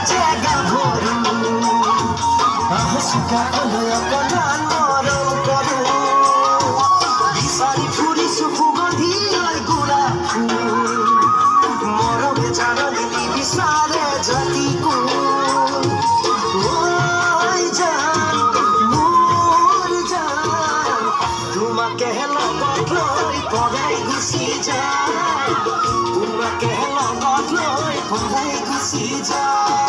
জায়গা ভরু আহসুকা অলয় কণান মরম করু বিচাৰি ফুৰিছো সুগন্ধি লৈ গুড়া ফুল মৰমে জাননী নিবিচাৰে জাতি কুল তোমাকে লগত লৈ পৰাই গুচি যায় তোমাকে লগত লৈ পৰাই গুচি যায়